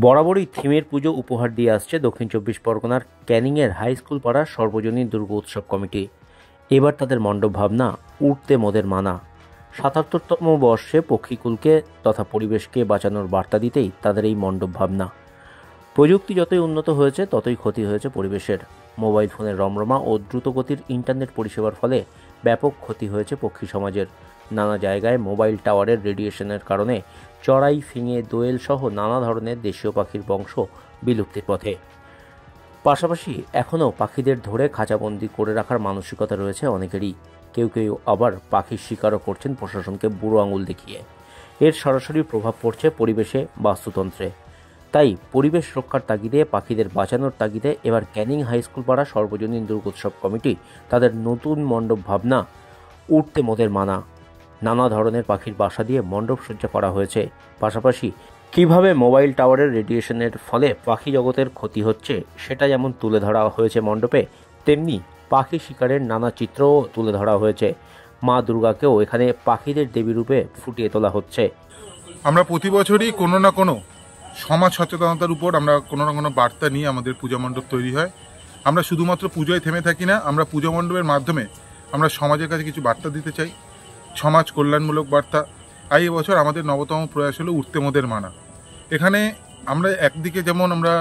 বরাবরই থিমের পুজো উপহার দিয়ে আসছে দক্ষিণ চব্বিশ পরগনার ক্যানিংয়ের হাই স্কুল পাড়ার সর্বজনীন দুর্গোৎসব কমিটি। এবার তাদের মণ্ডপ ভাবনা উঠতে মোদের মানা। ৭৭তম বর্ষে পক্ষীকুলকে তথা পরিবেশকে বাঁচানোর বার্তা দিতেই তাদের এই মণ্ডপ ভাবনা। প্রযুক্তি যতই উন্নত হয়েছে ততই ক্ষতি হয়েছে পরিবেশের। মোবাইল ফোনের রমরমা ও দ্রুতগতির ইন্টারনেট পরিষেবার ফলে ব্যাপক ক্ষতি হয়েছে পক্ষী সমাজের। নানা জায়গায় মোবাইল টাওয়ারের রেডিয়েশনের কারণে চড়াই, ফিঙে, দোয়েল সহ নানা ধরনের দেশীয় পাখির বংশ বিলুপ্তির পথে। পাশাপাশি এখনও পাখিদের ধরে খাঁচাবন্দি করে রাখার মানসিকতা রয়েছে অনেকেরই। কেউ কেউ আবার পাখির শিকারও করছেন প্রশাসনকে বুড়ো আঙুল দেখিয়ে। এর সরাসরি প্রভাব পড়ছে পরিবেশে, বাস্তুতন্ত্রে। তাই পরিবেশ রক্ষার তাগিদে, পাখিদের বাঁচানোর তাগিদে এবার ক্যানিং হাই স্কুল পাড়া সর্বজনীন দুর্গোৎসব কমিটি তাদের নতুন মণ্ডপ ভাবনা উঠতে মোদের মানা। নানা ধরনের পাখির বাসা দিয়ে মণ্ডপ সজ্জা করা হয়েছে। পাশাপাশি কিভাবে মোবাইল টাওয়ারের রেডিয়েশনের ফলে পাখি জগতের ক্ষতি হচ্ছে সেটা যেমন তুলে ধরা হয়েছে মণ্ডপে, তেমনি পাখি শিকারের নানা চিত্রও তুলে ধরা হয়েছে। মা দুর্গাকেও এখানে পাখিদের দেবী রূপে ফুটিয়ে তোলা হচ্ছে। আমরা প্রতি বছরই কোনো না কোনো সমাজ সচেতনতার উপর আমরা কোনো না কোনো বার্তা নিয়ে আমাদের পূজা মণ্ডপ তৈরি হয়। আমরা শুধুমাত্র পুজোয় থেমে থাকি না, আমরা পূজা মণ্ডপের মাধ্যমে আমরা সমাজের কাছে কিছু বার্তা দিতে চাই, সমাজ কল্যাণমূলক বার্তা। আর এই বছর আমাদের নবতম প্রয়াস হলো উঠতে মোদের মানা। এখানে আমরা একদিকে যেমন আমরা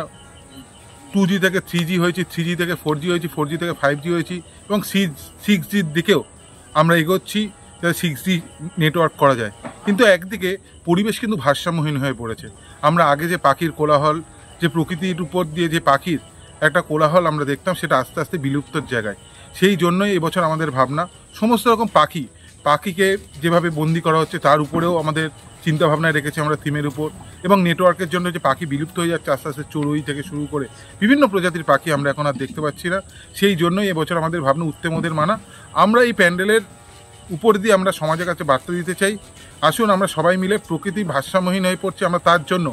2G থেকে 3G হয়েছি, 3G থেকে 4G হয়েছি, 4G থেকে 5G হয়েছি এবং 6Gর দিকেও আমরা এগোচ্ছি যাতে 6G নেটওয়ার্ক করা যায়। কিন্তু একদিকে পরিবেশ কিন্তু ভারসাম্যহীন হয়ে পড়েছে। আমরা আগে যে পাখির কোলাহল, যে প্রকৃতির উপর দিয়ে যে পাখির একটা কোলাহল আমরা দেখতাম, সেটা আস্তে আস্তে বিলুপ্তর জায়গায়। সেই জন্যই এবছর আমাদের ভাবনা সমস্ত রকম পাখিকে যেভাবে বন্দি করা হচ্ছে তার উপরেও আমাদের চিন্তাভাবনায় রেখেছি আমরা থিমের উপর। এবং নেটওয়ার্কের জন্য যে পাখি বিলুপ্ত হয়ে যাচ্ছে আস্তে আস্তে, চড়ুই থেকে শুরু করে বিভিন্ন প্রজাতির পাখি আমরা এখন আর দেখতে পাচ্ছি না। সেই জন্যই এবছর আমাদের ভাবনা উঠতে মোদের মানা। আমরা এই প্যান্ডেলের উপর দিয়ে আমরা সমাজের কাছে বার্তা দিতে চাই, আসুন আমরা সবাই মিলে, প্রকৃতি ভারসাম্যহীন হয়ে পড়ছে, আমরা তার জন্য,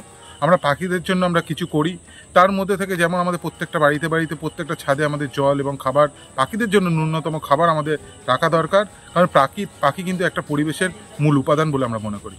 আমরা পাখিদের জন্য আমরা কিছু করি। তার মধ্যে থেকে যেমন আমাদের প্রত্যেকটা বাড়িতে প্রত্যেকটা ছাদে আমাদের জল এবং খাবার, পাখিদের জন্য ন্যূনতম খাবার আমাদের রাখা দরকার। কারণ পাখি কিন্তু একটা পরিবেশের মূল উপাদান বলে আমরা মনে করি।